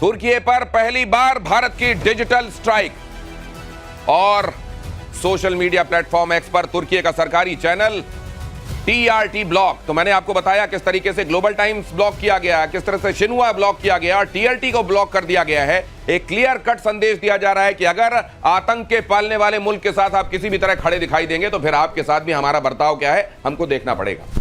तुर्की पर पहली बार भारत की डिजिटल स्ट्राइक। और सोशल मीडिया प्लेटफॉर्म एक्स पर तुर्की का सरकारी चैनल टीआरटी ब्लॉक। तो मैंने आपको बताया किस तरीके से ग्लोबल टाइम्स ब्लॉक किया गया, किस तरह से शिन्हुआ ब्लॉक किया गया, टीआरटी को ब्लॉक कर दिया गया है। एक क्लियर कट संदेश दिया जा रहा है कि अगर आतंक के पालने वाले मुल्क के साथ आप किसी भी तरह खड़े दिखाई देंगे तो फिर आपके साथ भी हमारा बर्ताव क्या है हमको देखना पड़ेगा।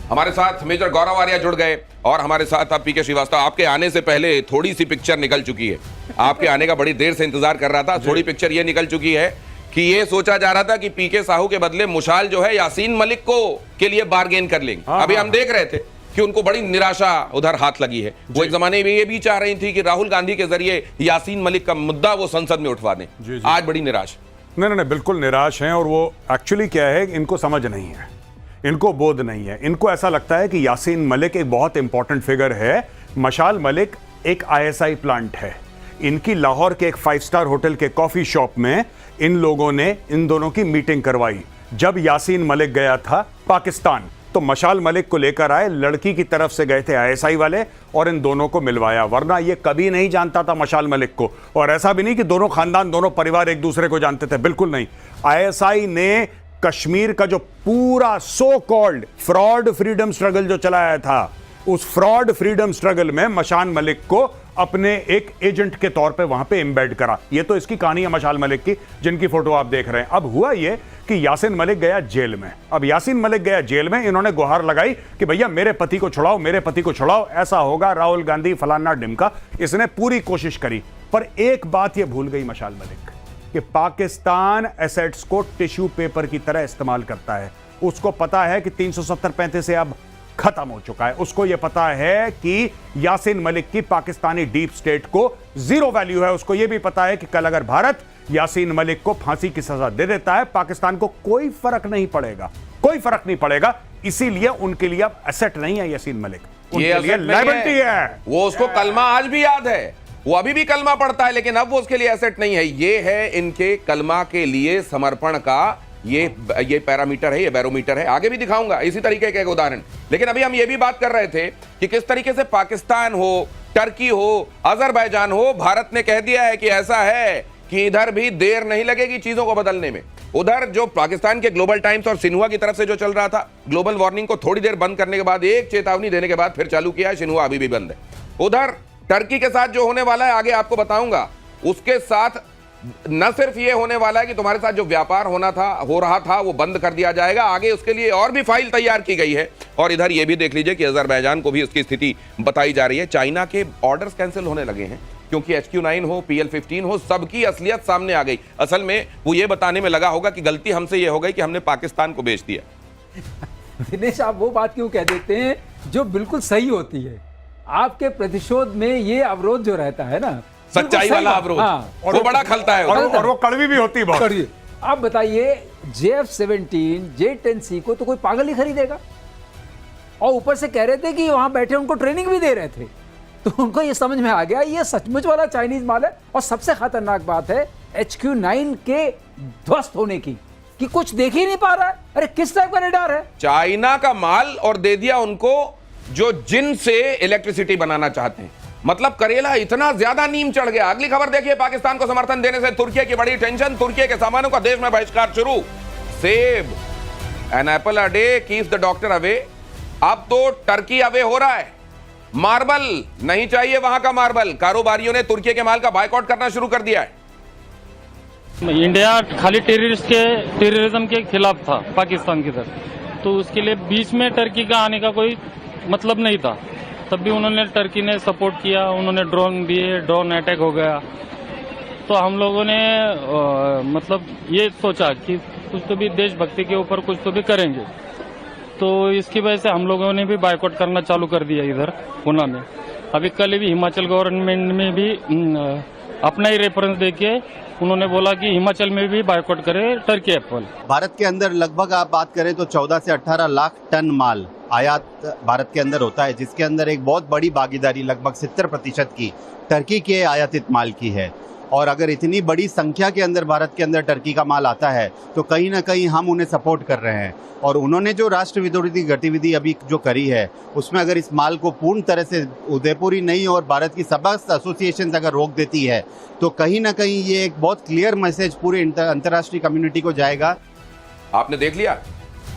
हमारे साथ मेजर गौरव आर्या जुड़ गए और हमारे साथ आप पीके श्रीवास्तव। आपके आने से पहले थोड़ी सी पिक्चर निकल चुकी है, आपके आने का बड़ी देर से इंतजार कर रहा था। थोड़ी पिक्चर ये निकल चुकी है कि ये सोचा जा रहा था कि पीके साहू के बदले मुशाल जो है यासीन मलिक को के लिए बार्गेन कर लेंगे। अभी हम देख रहे थे कि उनको बड़ी निराशा उधर हाथ लगी है। वो एक जमाने में ये भी चाह रही थी कि राहुल गांधी के जरिए यासीन मलिक का मुद्दा वो संसद में उठवा दें। आज बड़ी निराश। नहीं, बिल्कुल निराश हैं। और वो एक्चुअली क्या है, इनको समझ नहीं है, इनको बोध नहीं है। इनको ऐसा लगता है कि यासीन मलिक एक बहुत इंपॉर्टेंट फिगर है, मशाल मलिक एक आईएसआई प्लांट है। इनकी लाहौर के एक 5 स्टार होटल के कॉफी शॉप में इन लोगों ने इन दोनों की मीटिंग करवाई। जब यासीन मलिक गया था पाकिस्तान तो मशाल मलिक को लेकर आए, लड़की की तरफ से गए थे आईएसआई वाले और इन दोनों को मिलवाया। वरना ये कभी नहीं जानता था मशाल मलिक को। और ऐसा भी नहीं कि दोनों खानदान, दोनों परिवार एक दूसरे को जानते थे, बिल्कुल नहीं। आईएसआई ने कश्मीर का जो पूरा so called fraud freedom struggle जो चलाया था, उस फ्रॉड फ्रीडम स्ट्रगल में मशाल मलिक को अपने एक एजेंट के तौर पे वहां पे एम्बेड करा। ये तो इसकी कहानी है मशाल मलिक की, जिनकी फोटो आप देख रहे हैं। अब हुआ ये कि यासीन मलिक गया जेल में। अब यासीन मलिक गया जेल में, इन्होंने गुहार लगाई कि भैया मेरे पति को छुड़ाओ, मेरे पति को छुड़ाओ, ऐसा होगा, राहुल गांधी फलाना डिमका। इसने पूरी कोशिश करी, पर एक बात ये भूल गई मशाल मलिक कि पाकिस्तान एसेट्स को टिश्यू पेपर की तरह इस्तेमाल करता है। उसको पता है कि 370-35 से अब खत्म हो चुका है। उसको यह पता है कि यासीन मलिक की पाकिस्तानी डीप स्टेट को जीरो वैल्यू है। उसको यह भी पता है कि कल अगर भारत यासीन मलिक को फांसी की सजा दे देता है, पाकिस्तान को कोई फर्क नहीं पड़ेगा, कोई फर्क नहीं पड़ेगा। इसीलिए उनके लिए अब एसेट नहीं है यासीन मलिक, उनके लिए लायबिलिटी है। वो उसको कलमा आज भी याद है, वो अभी भी कलमा पढ़ता है, लेकिन अब वो उसके लिए एसेट नहीं है। ये है इनके कलमा के लिए समर्पण का ये पैरामीटर है, ये बैरोमीटर है। आगे भी दिखाऊंगा इसी तरीके का एक उदाहरण। लेकिन अभी हम ये भी बात कर रहे थे कि किस तरीके से पाकिस्तान हो, टर्की हो, अजरबैजान हो, भारत ने कह दिया है कि ऐसा है कि इधर भी देर नहीं लगेगी चीजों को बदलने में। उधर जो पाकिस्तान के ग्लोबल टाइम्स और सिन्हुआ की तरफ से जो चल रहा था, ग्लोबल वार्निंग को थोड़ी देर बंद करने के बाद, एक चेतावनी देने के बाद फिर चालू किया है, सिन्हुआ अभी भी बंद है। उधर टर्की के साथ जो होने वाला है आगे आपको बताऊंगा, उसके साथ न सिर्फ ये होने वाला है कि तुम्हारे साथ जो व्यापार हो रहा था वो बंद कर दिया जाएगा, आगे उसके लिए और भी फाइल तैयार की गई है। और इधर ये भी देख लीजिए कि अजरबैजान को भी उसकी स्थिति बताई जा रही है। चाइना के ऑर्डर्स कैंसिल होने लगे हैं क्योंकि HQ9 हो, PL-15 हो, सबकी असलियत सामने आ गई। असल में वो ये बताने में लगा होगा कि गलती हमसे ये हो गई कि हमने पाकिस्तान को बेच दिया। दिनेश, आप वो बात क्यों कह देते हैं जो बिल्कुल सही होती है? आपके प्रतिशोध में ये अवरोध जो रहता है ना, सच्चाई वाला अवरोध, वो बड़ा खलता है और वो कड़वी भी होती है बहुत। आप बताइए, JF-17 J-10C को तो कोई पागल ही खरीदेगा, और ऊपर से कह रहे थे कि वहां बैठे उनको ट्रेनिंग भी दे रहे थे। तो उनको ये समझ में आ गया ये सचमुच वाला चाइनीज माल है। और सबसे खतरनाक बात है HQ9 के ध्वस्त होने की, कि कुछ देख ही नहीं पा रहा है। अरे किस टाइप का रेडार है? चाइना का माल और दे दिया उनको जो जिन से इलेक्ट्रिसिटी बनाना चाहते हैं। मतलब करेला इतना ज्यादा नीम चढ़ गया। अगली खबर देखिए, पाकिस्तान को समर्थन देने से तुर्की की बड़ी टेंशन, तुर्की के सामानों का देश में बहिष्कार शुरू। सेब an apple a day keeps the doctor away. अब तो टर्की अवे हो रहा है। मार्बल नहीं चाहिए, वहां का मार्बल। कारोबारियों ने तुर्की के माल का बायकॉट करना शुरू कर दिया है। इंडिया खाली टेररिज्म के खिलाफ था पाकिस्तान की तरफ, तो उसके लिए बीच में टर्की का आने का कोई मतलब नहीं था। तब भी उन्होंने, टर्की ने सपोर्ट किया, उन्होंने ड्रोन दिए, ड्रोन अटैक हो गया। तो हम लोगों ने मतलब ये सोचा कि कुछ तो भी देशभक्ति के ऊपर कुछ तो भी करेंगे। तो इसकी वजह से हम लोगों ने भी बायकॉट करना चालू कर दिया इधर गुना में। अभी कल भी हिमाचल गवर्नमेंट में भी अपना ही रेफरेंस देके उन्होंने बोला कि हिमाचल में भी बायकॉट करे टर्की एप्पल। भारत के अंदर लगभग आप बात करें तो 14 से 18 लाख टन माल आयात भारत के अंदर होता है, जिसके अंदर एक बहुत बड़ी भागीदारी लगभग 70% की टर्की के आयातित माल की है। और अगर इतनी बड़ी संख्या के अंदर भारत के अंदर टर्की का माल आता है तो कहीं ना कहीं हम उन्हें सपोर्ट कर रहे हैं। और उन्होंने जो राष्ट्र विरोधी गतिविधि अभी जो करी है उसमें अगर इस माल को पूर्ण तरह से उदयपुर ही नहीं और भारत की समस्त एसोसिएशन अगर रोक देती है तो कहीं ना कहीं ये एक बहुत क्लियर मैसेज पूरे अंतर्राष्ट्रीय कम्युनिटी को जाएगा। आपने देख लिया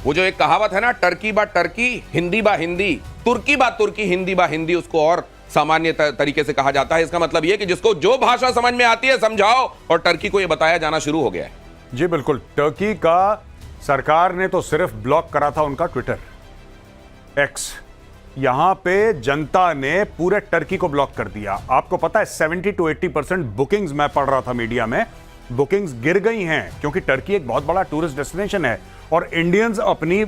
वो जो एक कहावत है ना, टर्की बा टर्की हिंदी बा हिंदी, तुर्की बा तुर्की हिंदी बा हिंदी, उसको और सामान्य तरीके से कहा जाता है। इसका मतलब यह कि जिसको जो भाषा समझ में आती है समझाओ, और टर्की को यह बताया जाना शुरू हो गया है। जी बिल्कुल, टर्की का सरकार ने तो सिर्फ ब्लॉक करा था उनका ट्विटर एक्स, यहां पे जनता ने पूरे टर्की को ब्लॉक कर दिया। आपको पता है 70 to 80% बुकिंग्स, मैं पढ़ रहा था मीडिया में, बुकिंग्स गिर गई हैं क्योंकि टर्की एक बहुत बड़ा टूरिस्ट डेस्टिनेशन है और इंडियंस अपनी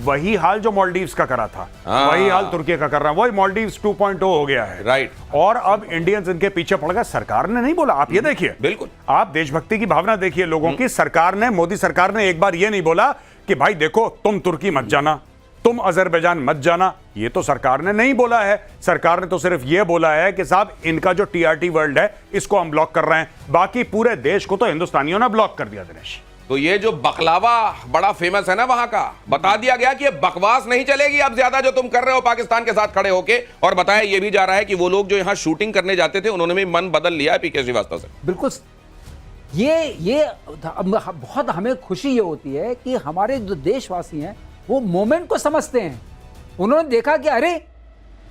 वही हाल जो मालदीव्स का करा था वही हाल तुर्की का कर रहा है, वही मालदीव्स 2.0 हो गया है। राइट। और अब इंडियंस इनके पीछे पड़ गए। सरकार ने नहीं बोला, आप ये देखिए, बिल्कुल आप देशभक्ति की भावना देखिए लोगों की। सरकार ने, मोदी सरकार ने एक बार ये नहीं बोला कि भाई देखो तुम तुर्की मत जाना, तुम अजरबैजान मत जाना, ये तो सरकार ने नहीं बोला है। सरकार ने तो सिर्फ ये बोला है कि साहब इनका जो टीआरटी वर्ल्ड है इसको हम ब्लॉक कर रहे हैं। बाकी पूरे देश को तो हिंदुस्तानियों ने ब्लॉक कर दिया। दिनेश, तो ये जो बकलावा बड़ा फेमस है ना वहां का, बता दिया गया कि ये बकवास नहीं चलेगी अब ज्यादा जो तुम कर रहे हो पाकिस्तान के साथ खड़े होके। और बताया ये भी जा रहा है कि वो लोग जो यहां शूटिंग करने जाते थे उन्होंने भी मन बदल लिया है पीके श्रीवास्तव से। बिल्कुल, ये बहुत हमें खुशी ये होती है कि हमारे जो देशवासी हैं वो मोमेंट को समझते हैं। उन्होंने देखा कि अरे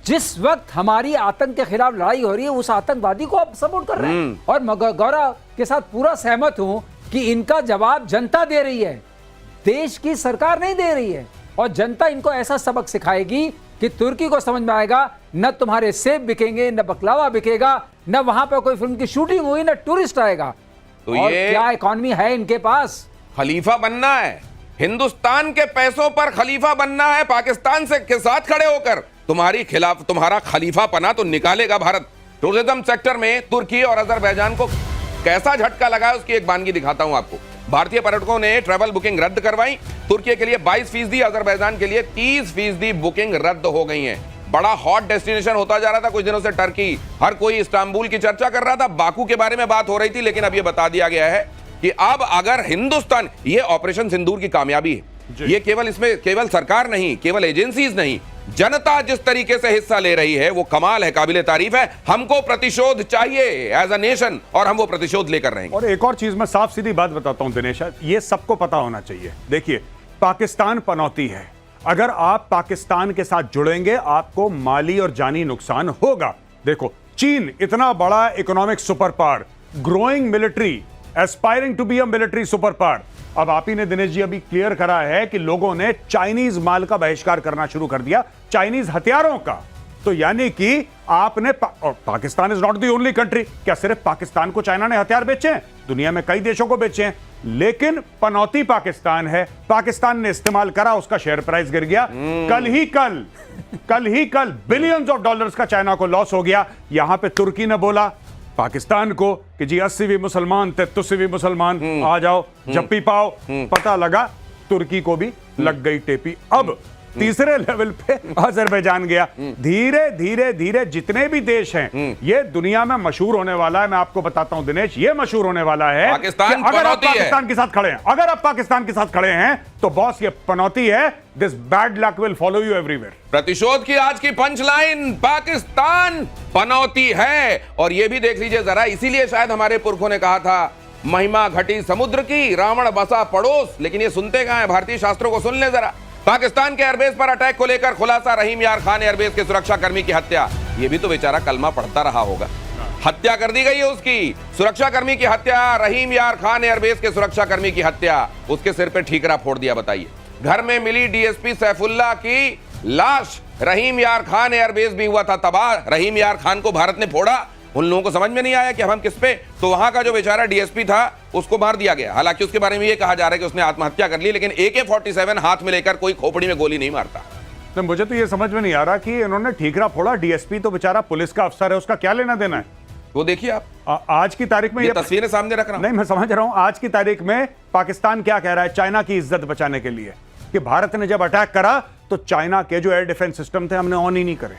जिस वक्त हमारी आतंक के खिलाफ लड़ाई हो रही है उस आतंकवादी को आप सपोर्ट कर रहे हैं। और गौरव के साथ पूरा सहमत हूं कि इनका जवाब जनता दे रही है, देश की सरकार नहीं दे रही है। और जनता इनको ऐसा सबक सिखाएगी कि तुर्की को समझ में आएगा न तुम्हारे सेब बिकेंगे, न बकलावा बिकेगा, न वहां पर कोई फिल्म की शूटिंग हुई, न टूरिस्ट आएगा। तो और ये क्या इकॉनमी है इनके पास, खलीफा बनना है, हिंदुस्तान के पैसों पर खलीफा बनना है। पाकिस्तान से के साथ खड़े होकर तुम्हारी खिलाफ तुम्हारा खलीफा पना तो निकालेगा भारत। टूरिज्म सेक्टर में तुर्की और अजरबैजान को कैसा झटका लगा है उसकी एक वानगी दिखाता हूं आपको। भारतीय पर्यटकों ने ट्रैवल बुकिंग रद्द करवाई। तुर्की के लिए 22%, अजरबैजान के लिए 30% बुकिंग रद्द हो गई है। बड़ा हॉट डेस्टिनेशन होता जा रहा था कुछ दिनों से टर्की। हर कोई इस्तांबुल की चर्चा कर रहा था, बाकू के बारे में बात हो रही थी, लेकिन अब यह बता दिया गया है कि अब अगर हिंदुस्तान, ये ऑपरेशन सिंदूर की कामयाबी है, ये केवल इसमें केवल सरकार नहीं, केवल एजेंसीज नहीं, जनता जिस तरीके से हिस्सा ले रही है वो कमाल है, काबिले तारीफ है। हमको प्रतिशोध चाहिए एज अ नेशन और हम वो प्रतिशोध लेकर रहेंगे। और एक और चीज मैं साफ सीधी बात बताता हूं दिनेश, ये सबको पता होना चाहिए। देखिए, पाकिस्तान पनौती है, अगर आप पाकिस्तान के साथ जुड़ेंगे आपको माली और जानी नुकसान होगा। देखो, चीन इतना बड़ा economic super power, growing military, aspiring to be a military super power. अब आप ही ने दिनेश जी अभी क्लियर करा है कि लोगों ने चाइनीज माल का बहिष्कार करना शुरू कर दिया, चाइनीज हथियारों का। तो यानी कि आपने और Pakistan is not the only country, क्या सिर्फ पाकिस्तान को चाइना ने हथियार बेचे हैं? दुनिया में कई देशों को बेचे हैं, लेकिन पनौती पाकिस्तान है। पाकिस्तान ने इस्तेमाल करा, उसका शेयर प्राइस गिर गया। कल ही कल बिलियंस ऑफ डॉलर्स का चाइना को लॉस हो गया। यहां पे तुर्की ने बोला पाकिस्तान को कि जी 80 भी मुसलमान थे, तुसी भी मुसलमान, आ जाओ जप्पी पाओ। पता लगा तुर्की को भी लग गई टेपी। अब तीसरे लेवल पे अजरबैजान गया। धीरे धीरे धीरे जितने भी देश हैं, ये दुनिया में मशहूर होने वाला है। मैं आपको बताता हूं दिनेश, ये मशहूर होने वाला है पाकिस्तान अगर आप पनौती है। पाकिस्तान के साथ खड़े हैं, अगर आप पाकिस्तान के साथ खड़े हैं तो बॉस ये पनौती है। This bad luck will follow you everywhere. प्रतिशोध की आज की पंचलाइन, पाकिस्तान पनौती है। और ये भी देख लीजिए जरा, इसीलिए शायद हमारे पुरखों ने कहा था महिमा घटी समुद्र की, रावण बसा पड़ोस। लेकिन ये सुनते कहां है, भारतीय शास्त्रों को सुन ले जरा। पाकिस्तान के एयरबेस पर अटैक को लेकर खुलासा, रहीम यार खान एयरबेस के सुरक्षा कर्मी की हत्या। ये भी तो बेचारा कलमा पढ़ता रहा होगा, हत्या कर दी गई है उसकी। सुरक्षा कर्मी की हत्या, रहीम यार खान एयरबेस के सुरक्षा कर्मी की हत्या, उसके सिर पे ठीकरा फोड़ दिया। बताइए, घर में मिली डीएसपी सैफुल्लाह की लाश। रहीम यार खान एयरबेस भी हुआ था तबाह। रहीम यार खान को भारत ने फोड़ा, उन लोगों को समझ में नहीं आया कि हम किस पे, तो वहां का जो बेचारा डीएसपी था उसको मार दिया गया। हालांकि उसके बारे में ये कहा जा रहा है कि उसने आत्महत्या कर ली, लेकिन AK-47 हाथ में लेकर कोई खोपड़ी में गोली नहीं मारता। तो मुझे तो ये समझ में नहीं आ रहा कि इन्होंने ठीकरा फोड़ा, डीएसपी तो बेचारा पुलिस का अफसर है, उसका क्या लेना देना है? वो देखिए आप, आज की तारीख में ये तस्वीरें सामने रख रहा हूं। नहीं, मैं समझ रहा हूं। आज की तारीख में पाकिस्तान क्या कह रहा है चाइना की इज्जत बचाने के लिए, कि भारत ने जब अटैक करा तो चाइना के जो एयर डिफेंस सिस्टम थे हमने ऑन ही नहीं करे।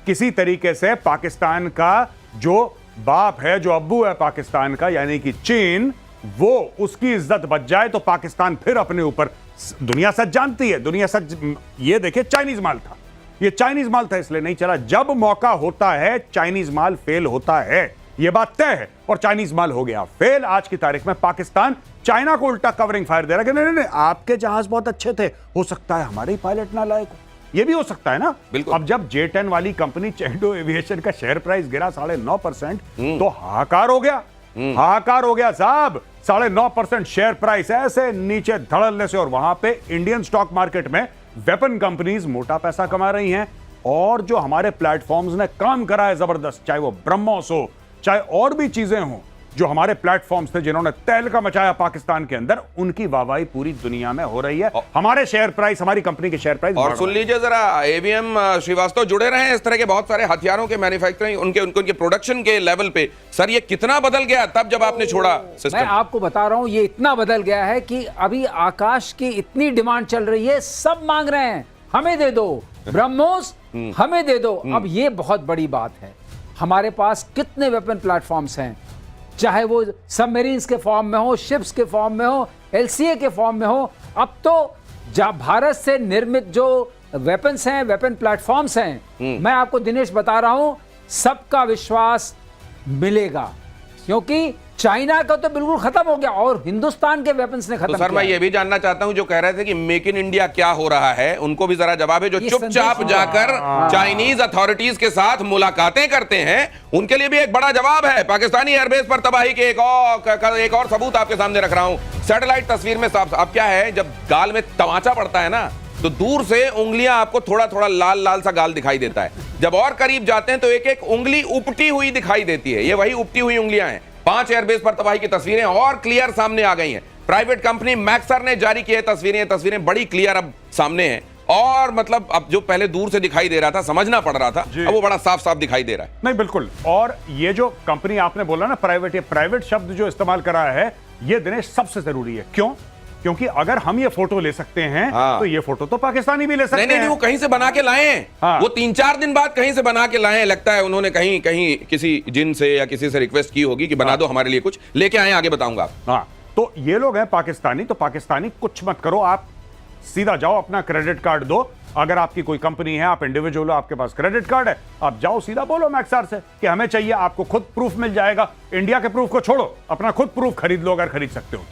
किसी तरीके से पाकिस्तान का जो बाप है जो अब्बू है पाकिस्तान का, यानी कि चीन, वो उसकी इज्जत बच जाए तो पाकिस्तान फिर अपने ऊपर, दुनिया सच जानती है, दुनिया सच, ये देखिए चाइनीज माल था, ये चाइनीज माल था इसलिए नहीं चला। जब मौका होता है चाइनीज माल फेल होता है, ये बात तय है, और चाइनीज माल हो गया फेल। आज की तारीख में पाकिस्तान चाइना को उल्टा कवरिंग फायर दे रहा है कि नहीं नहीं आपके जहाज बहुत अच्छे थे, हो सकता है हमारे ही पायलट ना लायक हो, ये भी हो सकता है ना। बिल्कुल। अब जब J10 वाली कंपनी चेंडो एविएशन का शेयर प्राइस गिरा 9.5%, तो हाहाकार हो गया, हाहाकार हो गया साहब। 9.5% शेयर प्राइस ऐसे नीचे धड़ल्ले से, और वहां पे इंडियन स्टॉक मार्केट में वेपन कंपनीज मोटा पैसा कमा रही हैं, और जो हमारे प्लेटफॉर्म्स ने काम करा है जबरदस्त, चाहे वो ब्रह्मोस हो, चाहे और भी चीजें हों, जो हमारे प्लेटफॉर्म्स थे जिन्होंने तहलका मचाया पाकिस्तान के अंदर, उनकी वाहवाही पूरी दुनिया में हो रही है। हमारे शेयर प्राइस, हमारी कंपनी के शेयर प्राइस। और सुन लीजिए जरा, एवीएम श्रीवास्तव जुड़े रहे हैं इस तरह के बहुत सारे हथियारों के मैन्युफैक्चरिंग, उनके प्रोडक्शन के लेवल पे। सर ये कितना बदल गया तब जब आपने छोड़ा सिस्टम? मैं आपको बता रहा हूं, ये इतना बदल गया है कि अभी आकाश की इतनी डिमांड चल रही है, सब मांग रहे हैं हमें दे दो ब्रह्मोस, हमें दे दो। अब ये बहुत बड़ी बात है, हमारे पास कितने वेपन प्लेटफॉर्म्स हैं, चाहे वो सबमरीन्स के फॉर्म में हो, शिप्स के फॉर्म में हो, LCA के फॉर्म में हो। अब तो जब भारत से निर्मित जो वेपन्स हैं, वेपन प्लेटफॉर्म्स हैं, मैं आपको दिनेश बता रहा हूं, सबका विश्वास मिलेगा, क्योंकि चाइना का तो बिल्कुल खत्म हो गया और हिंदुस्तान के वेपन्स ने खत्म तो सर किया। मैं ये भी जानना चाहता हूं, जो कह रहे थे कि मेक इन इंडिया क्या हो रहा है, उनको भी जरा जवाब है। जो ये चुपचाप संदेश- जाकर चाइनीज अथॉरिटीज के साथ मुलाकातें करते हैं, उनके लिए भी एक बड़ा जवाब है। पाकिस्तानी एयरबेस पर तबाही के एक और सबूत आपके सामने रख रहा हूं, सैटेलाइट तस्वीर में साफ। अब क्या है, जब गाल में तमाचा पड़ता है ना, तो दूर से उंगलियां आपको थोड़ा थोड़ा लाल लाल सा गाल दिखाई देता है, जब और करीब जाते हैं तो एक एक उंगली उपटी हुई दिखाई देती है। ये वही उपटी हुई उंगलियां हैं। 5 एयरबेस पर तबाही की तस्वीरें और क्लियर सामने आ गई हैं। प्राइवेट कंपनी मैक्सर ने जारी की है तस्वीरें, ये तस्वीरें बड़ी क्लियर अब सामने हैं, और मतलब अब जो पहले दूर से दिखाई दे रहा था, समझना पड़ रहा था, अब वो बड़ा साफ साफ दिखाई दे रहा है। नहीं बिल्कुल। और ये जो कंपनी आपने बोला ना प्राइवेट, ये प्राइवेट शब्द जो इस्तेमाल करा है, ये दिनेश सबसे जरूरी है। क्यों? क्योंकि अगर हम ये फोटो ले सकते हैं, हाँ। तो ये फोटो तो पाकिस्तानी भी ले सकते नहीं, हैं। वो कहीं से बना के लाए हैं। हाँ। वो 3-4 दिन बाद कहीं से बना के लाए हैं। लगता है उन्होंने कहीं किसी जिन से या किसी से रिक्वेस्ट की होगी कि बना दो हमारे लिए, कुछ लेके आए, आगे बताऊंगा। हाँ, तो ये लोग हैं पाकिस्तानी, तो पाकिस्तानी कुछ मत करो, आप सीधा जाओ, अपना क्रेडिट कार्ड दो। अगर आपकी कोई कंपनी है, आप इंडिविजुअल हो, आपके पास क्रेडिट कार्ड है, आप जाओ सीधा बोलो मैक्सर से कि हमें चाहिए, आपको खुद प्रूफ मिल जाएगा। इंडिया के प्रूफ को छोड़ो, अपना खुद प्रूफ खरीद लो अगर खरीद सकते हो।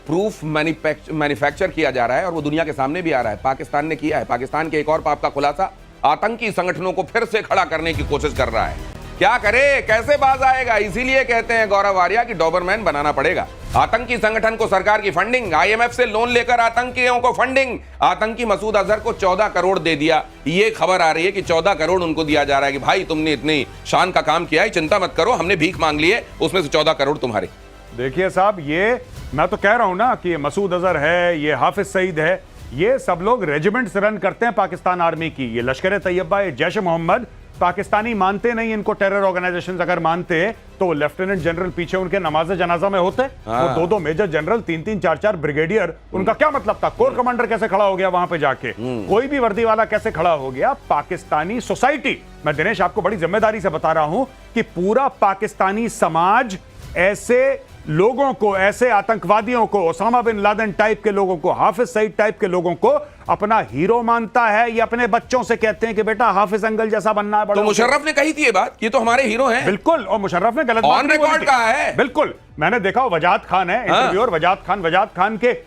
प्रूफ मैन्युफैक्चर किया जा रहा है, और वो दुनिया के सामने भी आ रहा है। पाकिस्तान ने किया है। पाकिस्तान के एक और पाप का खुलासा, आतंकी संगठनों को फिर से खड़ा करने की कोशिश कर रहा है। क्या करे, कैसे बाज आएगा? इसीलिए कहते हैं गौरव आर्या की डॉबरमैन बनाना पड़ेगा। आतंकी संगठन को सरकार की फंडिंग, IMF से लोन लेकर आतंकियों को फंडिंग। आतंकी मसूद अजहर को 14 करोड़ दे दिया। ये खबर आ रही है कि 14 करोड़ उनको दिया जा रहा है कि भाई तुमने इतनी शान का काम किया है, चिंता मत करो, हमने भीख मांग ली है, उसमें से 14 करोड़ तुम्हारे। देखिए साहब, ये मैं तो कह रहा हूं ना कि ये मसूद अजहर है, ये हाफिज सईद है, ये सब लोग रेजिमेंट्स रन करते हैं पाकिस्तान आर्मी की। ये लश्कर तैयबा, ये जैश मोहम्मद, पाकिस्तानी मानते नहीं इनको टेरर ऑर्गेनाइजेशन। अगर मानते तो वो लेफ्टिनेंट जनरल पीछे उनके नमाज जनाजा में होते। वो 2-2 मेजर जनरल, 3-3 4-4 ब्रिगेडियर, उनका क्या मतलब था? कोर कमांडर कैसे खड़ा हो गया वहां पे जाके? कोई भी वर्दी वाला कैसे खड़ा हो गया? पाकिस्तानी सोसाइटी, मैं दिनेश आपको बड़ी जिम्मेदारी से बता रहा हूं कि पूरा पाकिस्तानी समाज ऐसे लोगों को, ऐसे आतंकवादियों को, ओसामा बिन लादेन टाइप के लोगों को, हाफिज सईद टाइप के लोगों को अपना हीरो मानता है। ये अपने बच्चों से कहते हैं कि बेटा हाफिज अंकल जैसा बनना है। तो मुशर्रफ ने कही थी ये बात, ये तो हमारे हीरो हैं। बिल्कुल, और मुशर्रफ ने गलत बात ऑन नहीं बोली रिकॉर्ड थी। कहा है। बिल्कुल, मैंने देखा, वजाद खान है इंटरव्यूअर, वजाद खान के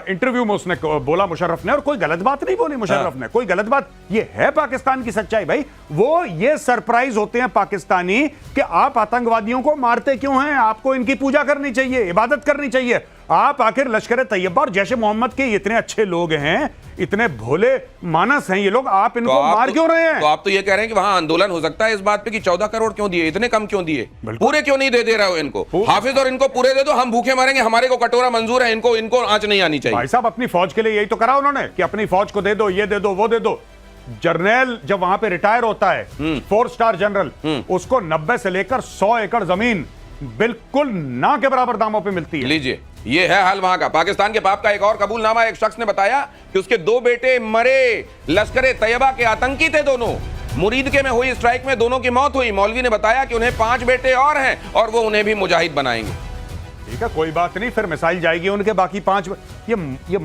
इंटरव्यू में उसने बोला मुशर्रफ ने, और कोई गलत बात नहीं बोली मुशर्रफ ने, कोई गलत बात। ये है पाकिस्तान की सच्चाई भाई। वो ये सरप्राइज होते हैं पाकिस्तानी कि आप आतंकवादियों को मारते क्यों हैं? आपको इनकी पूजा करनी चाहिए, इबादत करनी चाहिए। आप आखिर लश्कर तैयबा और जैश मोहम्मद के इतने अच्छे लोग हैं, इतने भोले मानस हैं ये लोग, आप इनको मार क्यों रहे हैं? तो आप तो ये कह रहे हैं कि वहां आंदोलन हो सकता है इस बात पे कि 14 करोड़ क्यों दिए, इतने कम क्यों दिए, पूरे क्यों नहीं दे रहे हो इनको? हाफिज और इनको पूरे दे दो, हम भूखे मरेंगे, हमारे को कटोरा मंजूर है, इनको आंच नहीं आनी चाहिए। भाई साहब, अपनी फौज के लिए यही तो करा उन्होंने कि अपनी फौज को दे दो, ये दे दो, वो दे दो। जर्नल जब वहां पे रिटायर होता है, 4 स्टार जनरल, उसको 90 से लेकर 100 एकड़ जमीन बिल्कुल ना के बराबर दामों पे मिलती है। लीजिए, ये है हाल वहां का। पाकिस्तान के पाप का एक और कबूलनामा, एक शख्स ने बताया कि उसके 2 बेटे मरे, लश्कर तैयबा के आतंकी थे दोनों। मुरीदके में हुई स्ट्राइक में दोनों की मौत हुई। मौलवी ने बताया कि उन्हें 5 बेटे और हैं और वो उन्हें भी मुजाहिद बनाएंगे। ठीक है, कोई बात नहीं, फिर मिसाइल जाएगी उनके बाकी 5। ये